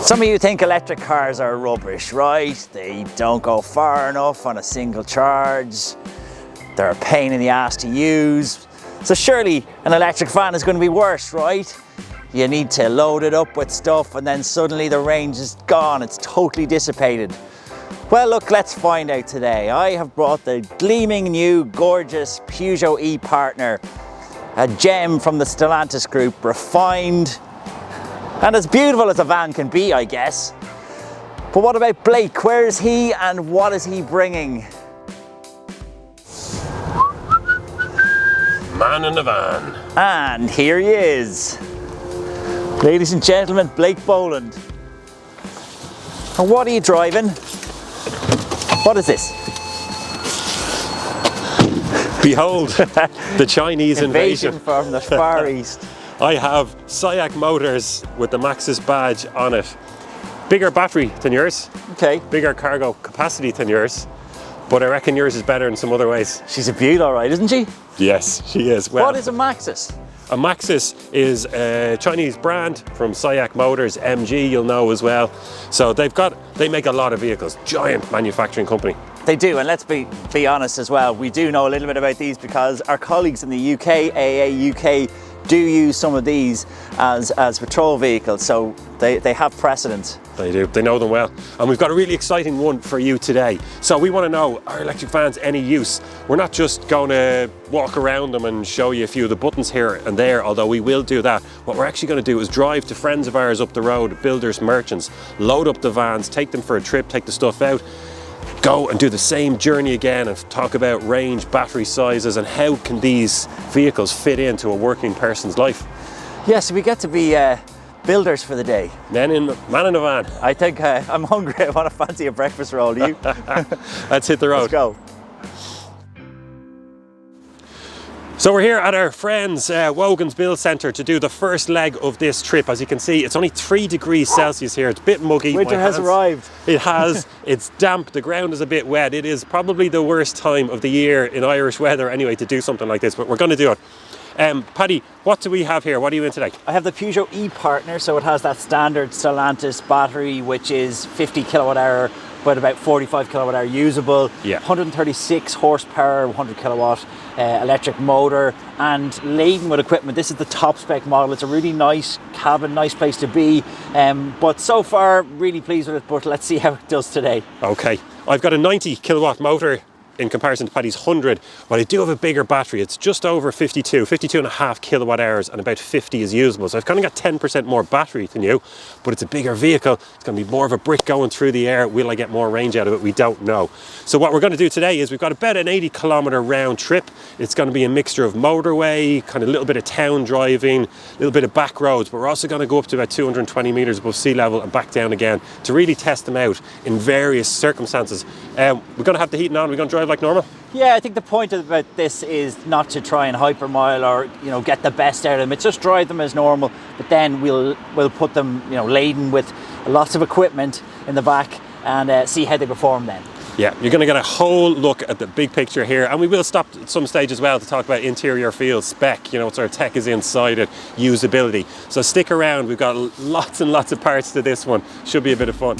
Some of you think electric cars are rubbish, right? They don't go far enough on a single charge. They're a pain in the ass to use. So surely an electric van is going to be worse, right? You need to load it up with stuff and then suddenly the range is gone. It's totally dissipated. Well, look, let's find out today. I have brought the gleaming new, gorgeous Peugeot ePartner, a gem from the Stellantis group, refined and as beautiful as a van can be, I guess. But what about Blake? Where is he and what is he bringing? Man in the van. And here he is. Ladies and gentlemen, Blake Boland. And what are you driving? What is this? Behold, the Chinese invasion from the Far East. I have SIAC motors with the Maxus badge on it. Bigger battery than yours. Okay. Bigger cargo capacity than yours. But I reckon yours is better in some other ways. She's a beaut, all right, isn't she? Yes, she is. Well, what is a Maxus? A Maxus is a Chinese brand from SIAC Motors, MG you'll know as well. So they make a lot of vehicles, giant manufacturing company. They do, and let's be honest as well, we do know a little bit about these because our colleagues in the UK, AAA UK, do use some of these as patrol vehicles, so they have precedent. They do, they know them well. And we've got a really exciting one for you today. So we want to know, are electric vans any use? We're not just going to walk around them and show you a few of the buttons here and there, although we will do that. What we're actually going to do is drive to friends of ours up the road, builders, merchants, load up the vans, take them for a trip, take the stuff out, go and do the same journey again and talk about range, battery sizes and how can these vehicles fit into a working person's life. Yes, we get to be builders for the day. Man in a van. I think I'm hungry. I want to fancy a breakfast roll. Do you? Let's hit the road. Let's go. So we're here at our friends Wogan's Build Centre to do the first leg of this trip. As you can see, it's only 3 degrees Celsius here. It's a bit muggy. Winter has arrived. It has. It's damp. The ground is a bit wet. It is probably the worst time of the year in Irish weather anyway to do something like this, but we're going to do it. Paddy, what do we have here? What are you in today? I have the Peugeot ePartner, so it has that standard Stellantis battery, which is 50 kilowatt hour, but about 45 kilowatt hour usable. Yeah. 136 horsepower, 100 kilowatt electric motor, and laden with equipment. This is the top spec model. It's a really nice cabin, nice place to be. But so far, really pleased with it, but let's see how it does today. Okay, I've got a 90 kilowatt motor in comparison to Paddy's 100, but I do have a bigger battery. It's just over 52 and a half kilowatt hours and about 50 is usable. So I've kind of got 10% more battery than you, but it's a bigger vehicle. It's going to be more of a brick going through the air. Will I get more range out of it? We don't know. So what we're going to do today is we've got about an 80 kilometer round trip. It's going to be a mixture of motorway, kind of a little bit of town driving, a little bit of back roads, but we're also going to go up to about 220 meters above sea level and back down again to really test them out in various circumstances. We're going to have the heating on. We're going to drive like normal? Yeah, I think the point about this is not to try and hypermile or get the best out of them. It's just drive them as normal, but then we'll put them laden with lots of equipment in the back and see how they perform then. Yeah, you're going to get a whole look at the big picture here, and we will stop at some stage as well to talk about interior feel, spec, what sort of tech is inside it, usability. So stick around, we've got lots and lots of parts to this one. Should be a bit of fun.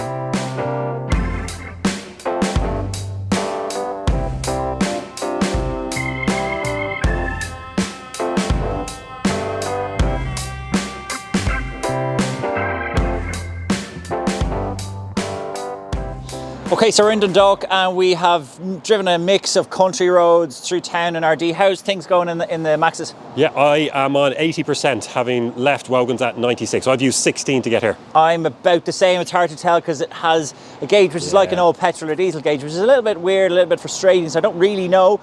Okay, so we're in Dundalk and we have driven a mix of country roads through town and RD. How's things going in the Maxus? Yeah, I am on 80%, having left Wogan's at 96. So I've used 16 to get here. I'm about the same. It's hard to tell because it has a gauge which is like an old petrol or diesel gauge, which is a little bit weird, a little bit frustrating, so I don't really know.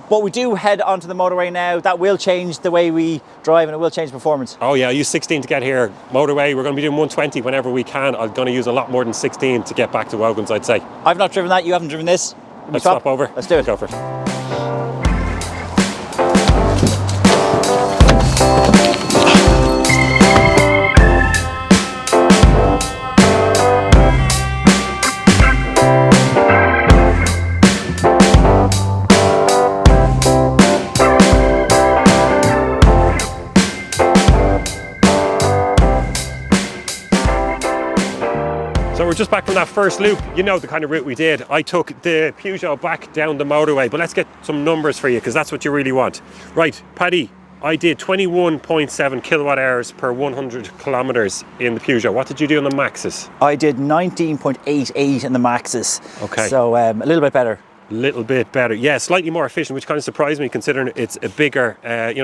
But we do head onto the motorway now. That will change the way we drive and it will change performance. Oh yeah, I use 16 to get here. Motorway, we're going to be doing 120 whenever we can. I'm going to use a lot more than 16 to get back to Wogan's, I'd say. I've not driven that, you haven't driven this. Let's swap over. Let's do it. Go for it. just back from that first loop. You know the kind of route we did. I took the Peugeot back down the motorway, but let's get some numbers for you because that's what you really want. Right, Paddy, I did 21.7 kilowatt hours per 100 kilometers in the Peugeot. What did you do on the Maxus? I did 19.88 in the Maxus. Okay. So a little bit better. Little bit better, yeah, slightly more efficient, which kind of surprised me considering it's a bigger,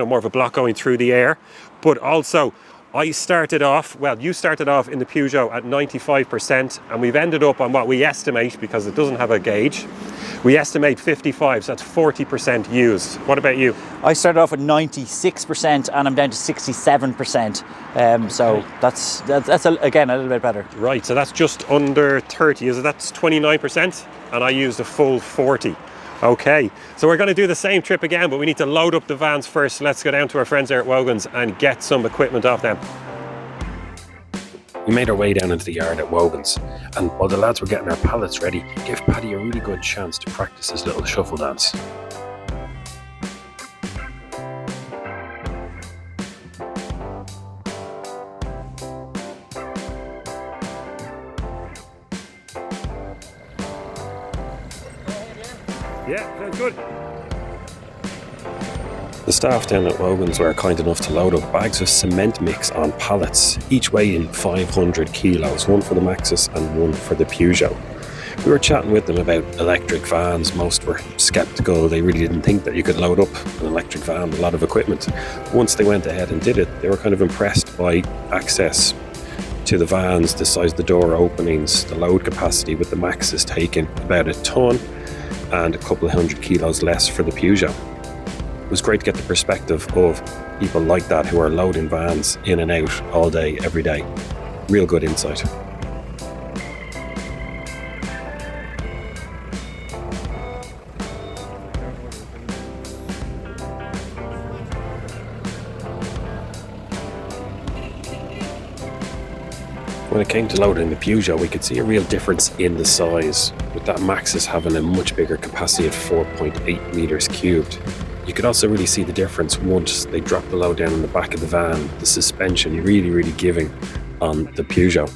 more of a block going through the air. But also, you started off in the Peugeot at 95%, and we've ended up on what we estimate, because it doesn't have a gauge, we estimate 55, so that's 40% used. What about you? I started off at 96% and I'm down to 67%. So okay. that's again a little bit better. Right, so that's just under 30, is it? That's 29%, and I used a full 40. Okay, so we're going to do the same trip again, but we need to load up the vans first. Let's go down to our friends there at Wogan's and get some equipment off them. We made our way down into the yard at Wogan's, and while the lads were getting our pallets ready, gave Paddy a really good chance to practice his little shuffle dance. Yeah, sounds good. The staff down at Wogan's were kind enough to load up bags of cement mix on pallets, each weighing 500 kilos, one for the Maxus and one for the Peugeot. We were chatting with them about electric vans. Most were sceptical. They really didn't think that you could load up an electric van with a lot of equipment. Once they went ahead and did it, they were kind of impressed by access to the vans, the size of the door openings, the load capacity, with the Maxus taking about a ton and a couple of 100 kilos less for the Peugeot. It was great to get the perspective of people like that who are loading vans in and out all day, every day. Real good insight. When it came to loading the Peugeot, we could see a real difference in the size, with that Maxus having a much bigger capacity at 4.8 meters cubed. You could also really see the difference once they dropped the load down in the back of the van, the suspension really giving on the Peugeot.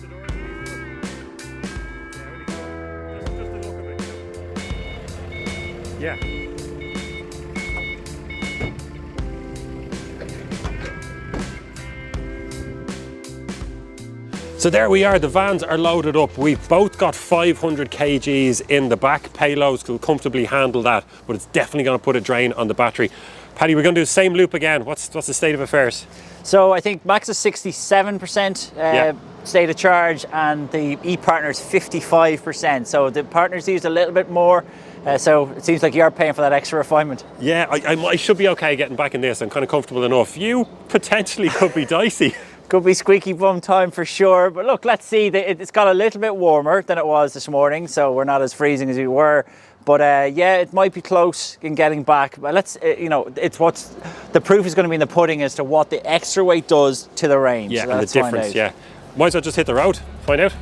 Yeah. So there we are, the vans are loaded up. We've both got 500 kgs in the back. Payloads will comfortably handle that, but it's definitely going to put a drain on the battery. Paddy, we're going to do the same loop again. What's the state of affairs? So I think Max is 67% state of charge, and the ePartner is 55%. So the partner's used a little bit more. So it seems like you're paying for that extra refinement. Yeah, I should be okay getting back in this. I'm kind of comfortable enough. You potentially could be dicey. Could be squeaky bum time for sure. But look, let's see. It's got a little bit warmer than it was this morning, so we're not as freezing as we were. But yeah, it might be close in getting back. But let's, it's the proof is going to be in the pudding as to what the extra weight does to the range. Yeah, so and the difference, yeah. Might as well just hit the road, find out.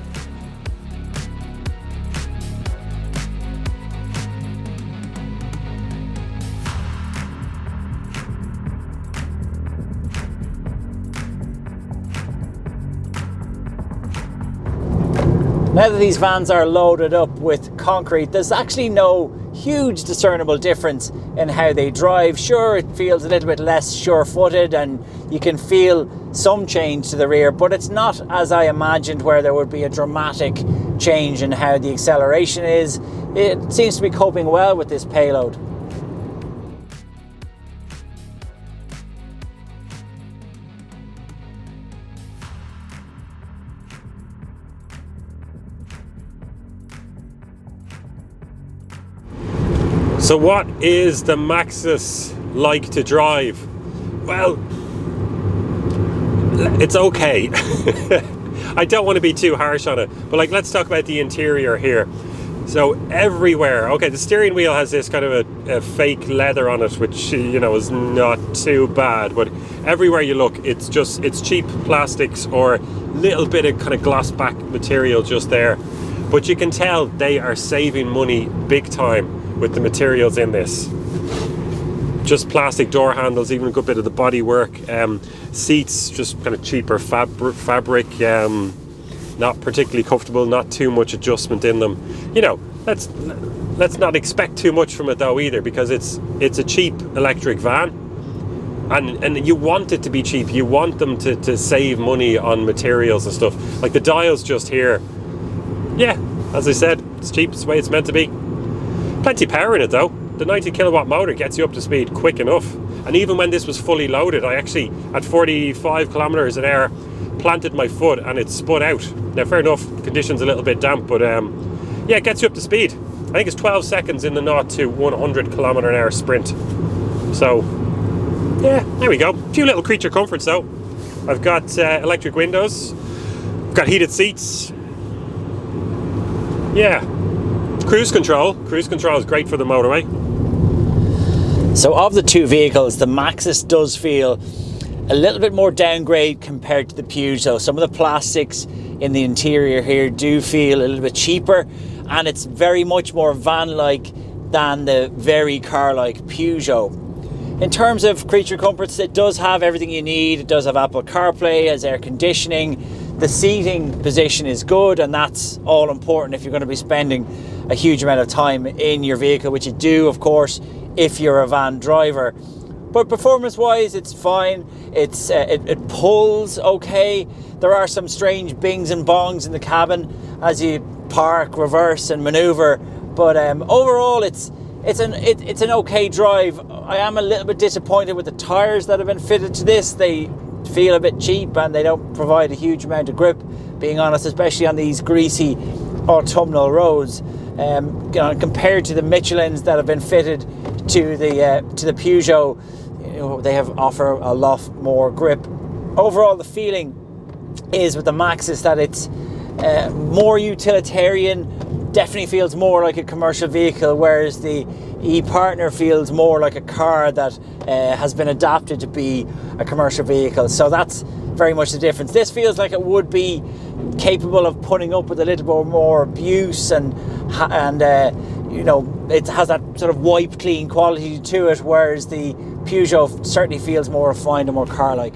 Now that these vans are loaded up with concrete, there's actually no huge discernible difference in how they drive. Sure, it feels a little bit less sure-footed and you can feel some change to the rear, but it's not as I imagined, where there would be a dramatic change in how the acceleration is. It seems to be coping well with this payload. So what is the Maxus like to drive? Well, it's okay. I don't want to be too harsh on it, but let's talk about the interior here. So everywhere, okay, the steering wheel has this kind of a fake leather on it, which is not too bad, but everywhere you look, it's cheap plastics or a little bit of kind of gloss back material just there. But you can tell they are saving money big time with the materials in this. Just plastic door handles, even a good bit of the body work. Seats, just kind of cheaper fabric. not particularly comfortable, not too much adjustment in them. You know, let's not expect too much from it though either, because it's a cheap electric van, and you want it to be cheap. You want them to save money on materials and stuff. Like the dials just here, yeah, as I said, it's cheap, it's the way it's meant to be. Plenty of power in it though. The 90 kilowatt motor gets you up to speed quick enough. And even when this was fully loaded, I actually, at 45 kilometers an hour, planted my foot and it spun out. Now, fair enough, conditions a little bit damp, but yeah, it gets you up to speed. I think it's 12 seconds in the 0 to 100 kilometer an hour sprint. So, yeah, there we go. A few little creature comforts though. I've got electric windows, I've got heated seats. Yeah, cruise control. Cruise control is great for the motorway. So of the two vehicles, the Maxus does feel a little bit more downgrade compared to the Peugeot. Some of the plastics in the interior here do feel a little bit cheaper, and it's very much more van-like than the very car-like Peugeot. In terms of creature comforts, it does have everything you need. It does have Apple CarPlay, has air conditioning. The seating position is good, and that's all important if you're going to be spending a huge amount of time in your vehicle, which you do, of course, if you're a van driver. But performance-wise, it's fine. It pulls okay. There are some strange bings and bongs in the cabin as you park, reverse, and maneuver. But overall, it's an okay drive. I am a little bit disappointed with the tyres that have been fitted to this. They feel a bit cheap and they don't provide a huge amount of grip, being honest, especially on these greasy autumnal roads. Compared to the Michelins that have been fitted to the Peugeot, they offer a lot more grip. Overall, the feeling is with the Maxus that it's more utilitarian, definitely feels more like a commercial vehicle, whereas the ePartner feels more like a car that has been adapted to be a commercial vehicle. So that's very much the difference. This feels like it would be capable of putting up with a little bit more abuse, and you know, it has that sort of wipe clean quality to it, whereas the Peugeot certainly feels more refined and more car-like.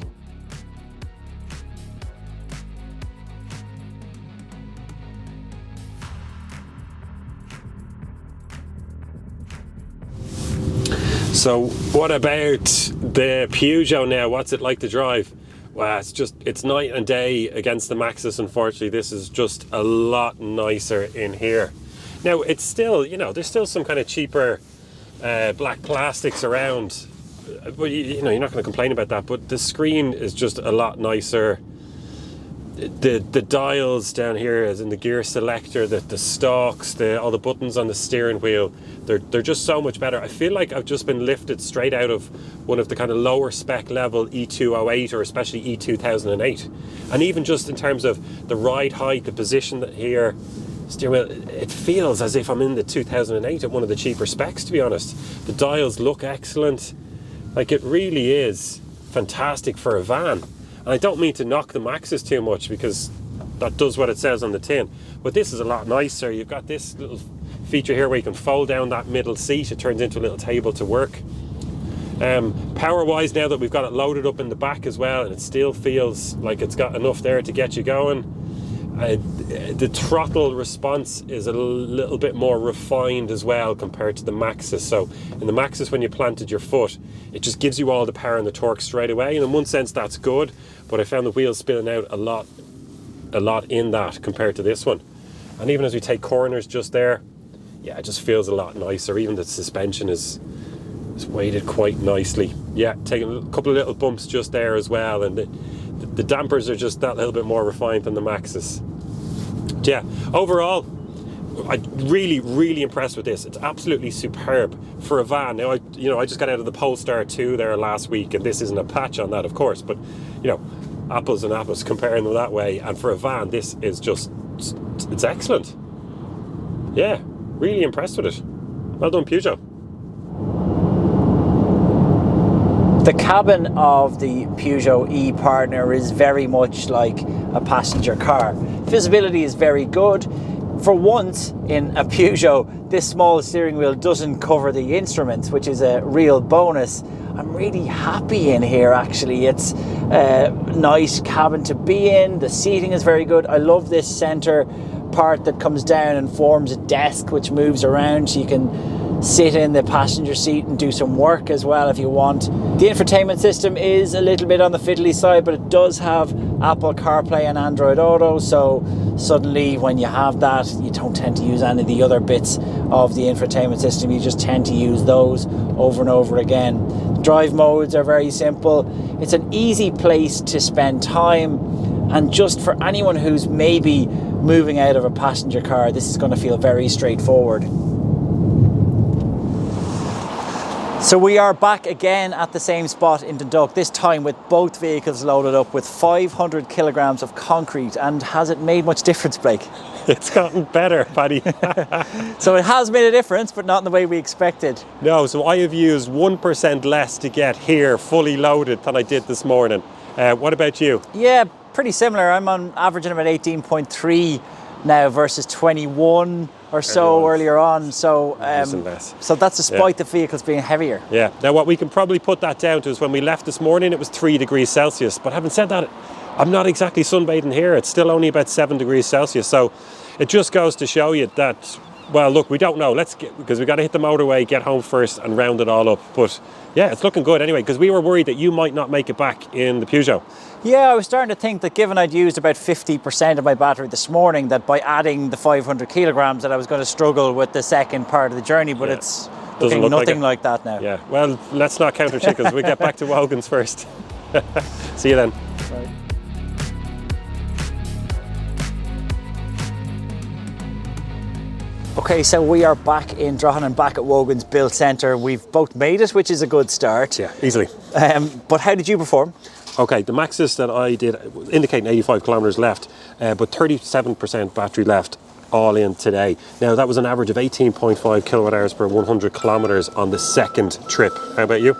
So what about the Peugeot now? What's it like to drive? Well, it's night and day against the Maxus. Unfortunately, this is just a lot nicer in here. Now, it's still, you know, there's still some kind of cheaper black plastics around, but you know, you're not going to complain about that. But the screen is just a lot nicer. The dials down here, as in the gear selector, the stalks, all the buttons on the steering wheel, they're just so much better. I feel like I've just been lifted straight out of one of the kind of lower spec level E208 or especially E2008. And even just in terms of the ride height, the position here, steering wheel, it feels as if I'm in the 2008 at one of the cheaper specs, to be honest. The dials look excellent. Like, it really is fantastic for a van. And I don't mean to knock the Maxus too much, because that does what it says on the tin, but this is a lot nicer. You've got this little feature here where you can fold down that middle seat. It turns into a little table to work. Power wise, now that we've got it loaded up in the back as well, and it still feels like it's got enough there to get you going. The throttle response is a little bit more refined as well compared to the Maxus. So in the Maxus, when you planted your foot, it just gives you all the power and the torque straight away, and in one sense that's good, but I found the wheels spilling out a lot in that compared to this one. And even as we take corners just there, yeah, it just feels a lot nicer. Even the suspension is weighted quite nicely. Yeah, taking a couple of little bumps just there as well, and the dampers are just that little bit more refined than the Maxus. Yeah, overall, I'm really impressed with this. It's absolutely superb for a van. Now, I just got out of the Polestar 2 there last week, and this isn't a patch on that, of course, but you know, apples and apples, comparing them that way. And for a van, this is just, it's excellent. Yeah, really impressed with it. Well done, Peugeot. The cabin of the Peugeot ePartner is very much like a passenger car. Visibility is very good. For once in a Peugeot, this small steering wheel doesn't cover the instruments, which is a real bonus. I'm really happy in here actually. It's a nice cabin to be in. The seating is very good. I love this center part that comes down and forms a desk which moves around, so you can sit in the passenger seat and do some work as well if you want. The infotainment system is a little bit on the fiddly side, but it does have Apple CarPlay and Android Auto, so suddenly when you have that, you don't tend to use any of the other bits of the infotainment system. You just tend to use those over and over again. Drive modes are very simple. It's an easy place to spend time, and just for anyone who's maybe moving out of a passenger car, this is going to feel very straightforward. So we are back again at the same spot in Dundalk, this time with both vehicles loaded up with 500 kilograms of concrete. And has it made much difference, Blake? It's gotten better, Paddy. So it has made a difference, but not in the way we expected. No, so I have used 1% less to get here fully loaded than I did this morning. What about you? Yeah, pretty similar. I'm on averaging about 18.3 now versus 21 or so earlier on. So so that's despite the vehicles being heavier. Yeah. Now what we can probably put that down to is when we left this morning, it was 3 degrees Celsius. But having said that, I'm not exactly sunbathing here. It's still only about 7 degrees Celsius. So it just goes to show you that, well, look, we don't know. Because we got to hit the motorway, get home first and round it all up. But yeah, it's looking good anyway, because we were worried that you might not make it back in the Peugeot. Yeah, I was starting to think that given I'd used about 50% of my battery this morning, that by adding the 500 kilograms that I was going to struggle with the second part of the journey, but it's looking nothing like that now. Yeah, well, let's not count our chickens. We get back to Wogan's first. See you then. Right. Okay, so we are back in Drogheda and back at Wogan's Build Centre. We've both made it, which is a good start. Yeah, easily. But how did you perform? Okay, the Maxus that I did indicating 85 kilometres left, but 37% battery left all in today. Now that was an average of 18.5 kilowatt hours per 100 kilometres on the second trip. How about you?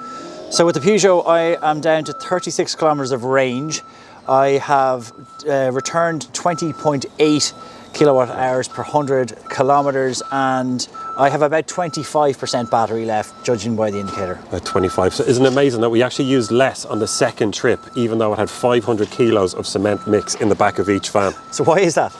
So with the Peugeot, I am down to 36 kilometres of range. I have returned 20.8 kilowatt hours per 100 kilometres, and I have about 25% battery left, judging by the indicator. About 25. So isn't it amazing that we actually used less on the second trip, even though it had 500 kilos of cement mix in the back of each van? So why is that?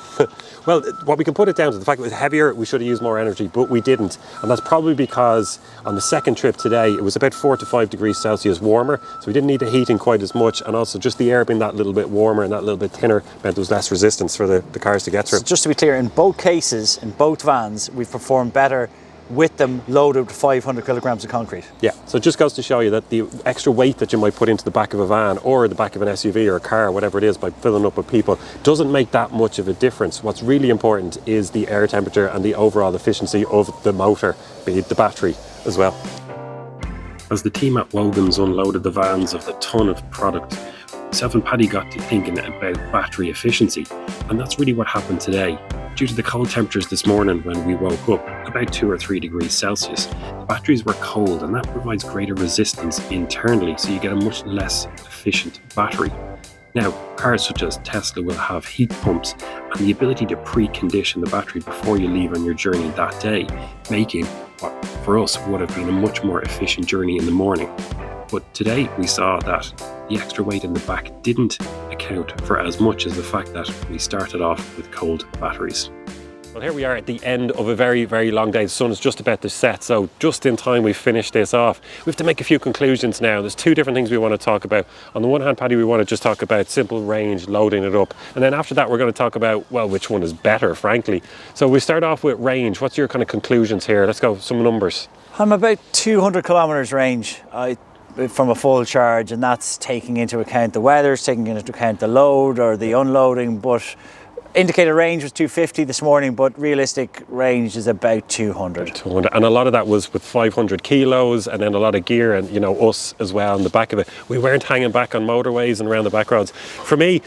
Well, what we can put it down to the fact that it was heavier, we should have used more energy, but we didn't. And that's probably because on the second trip today, it was about 4 to 5 degrees Celsius warmer. So we didn't need the heating quite as much. And also just the air being that little bit warmer and that little bit thinner meant there was less resistance for the cars to get through. So just to be clear, in both cases, in both vans, we've performed better with them loaded with 500 kilograms of concrete. Yeah, so it just goes to show you that the extra weight that you might put into the back of a van or the back of an SUV or a car, whatever it is, by filling up with people, doesn't make that much of a difference. What's really important is the air temperature and the overall efficiency of the motor, be it the battery as well. As the team at Wogan's unloaded the vans of the ton of product, myself and Paddy got to thinking about battery efficiency, and that's really what happened today. Due to the cold temperatures this morning when we woke up, about 2 or 3 degrees Celsius, the batteries were cold, and that provides greater resistance internally, so you get a much less efficient battery. Now, cars such as Tesla will have heat pumps and the ability to precondition the battery before you leave on your journey that day, making what for us would have been a much more efficient journey in the morning. But today we saw that the extra weight in the back didn't account for as much as the fact that we started off with cold batteries. Well, here we are at the end of a very, very long day. The sun is just about to set, so just in time we finished this off. We have to make a few conclusions now. There's two different things we want to talk about. On the one hand, Paddy, we want to just talk about simple range, loading it up. And then after that, we're going to talk about, well, which one is better, frankly. So we start off with range. What's your kind of conclusions here? Let's go, some numbers. I'm about 200 kilometres range from a full charge, and that's taking into account the weather, it's taking into account the load or the unloading, but indicator range was 250 this morning, but realistic range is about 200. 200. And a lot of that was with 500 kilos and then a lot of gear and, us as well in the back of it. We weren't hanging back on motorways and around the back roads. For me,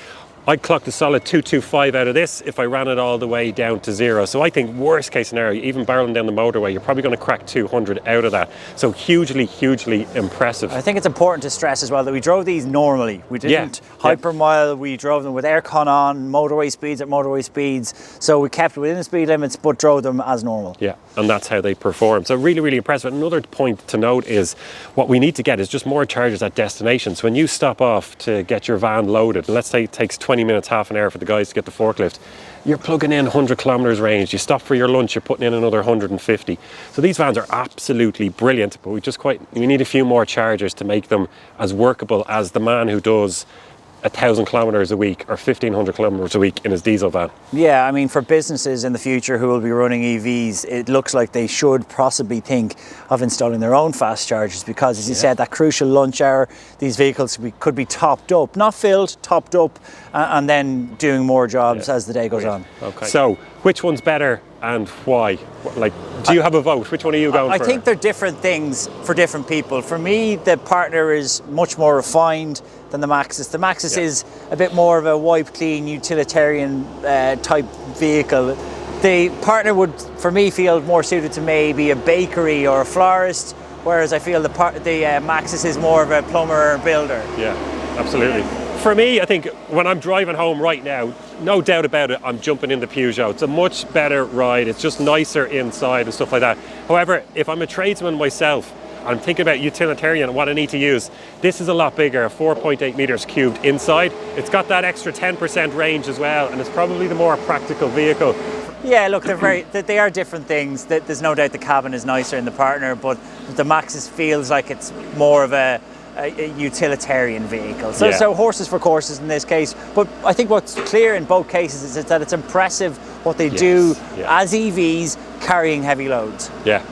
I'd clock the solid 225 out of this if I ran it all the way down to 0. So I think worst case scenario, even barreling down the motorway, you're probably going to crack 200 out of that. So hugely, hugely impressive. I think it's important to stress as well that we drove these normally. We didn't hypermile, we drove them with aircon on, motorway speeds at motorway speeds. So we kept within the speed limits, but drove them as normal. Yeah, and that's how they perform. So really, really impressive. Another point to note is what we need to get is just more chargers at destinations. When you stop off to get your van loaded, and let's say it takes 20 minutes, half an hour for the guys to get the forklift, you're plugging in 100 kilometers range. You stop for your lunch, you're putting in another 150. So these vans are absolutely brilliant, but we need a few more chargers to make them as workable as the man who does 1,000 kilometers a week or 1,500 kilometers a week in his diesel van. Yeah, I mean, for businesses in the future who will be running EVs, it looks like they should possibly think of installing their own fast chargers because, as you said, that crucial lunch hour, these vehicles could be topped up, not filled, topped up, and then doing more jobs as the day goes on. Okay. So, which one's better and why? Like, do you have a vote? Which one are you going for? I think they're different things for different people. For me, the Partner is much more refined than the Maxus. The Maxus is a bit more of a wipe clean utilitarian type vehicle. The Partner would, for me, feel more suited to maybe a bakery or a florist, whereas I feel the Maxus is more of a plumber or builder. Yeah, absolutely. For me, I think when I'm driving home right now, no doubt about it, I'm jumping in the Peugeot. It's a much better ride. It's just nicer inside and stuff like that. However, if I'm a tradesman myself, I'm thinking about utilitarian and what I need to use, this is a lot bigger, 4.8 meters cubed inside. It's got that extra 10% range as well, and it's probably the more practical vehicle. Yeah, look, they are different things. There's no doubt the cabin is nicer in the Partner, but the Maxus feels like it's more of a utilitarian vehicle. So horses for courses in this case. But I think what's clear in both cases is that it's impressive what they do as EVs carrying heavy loads. Yeah.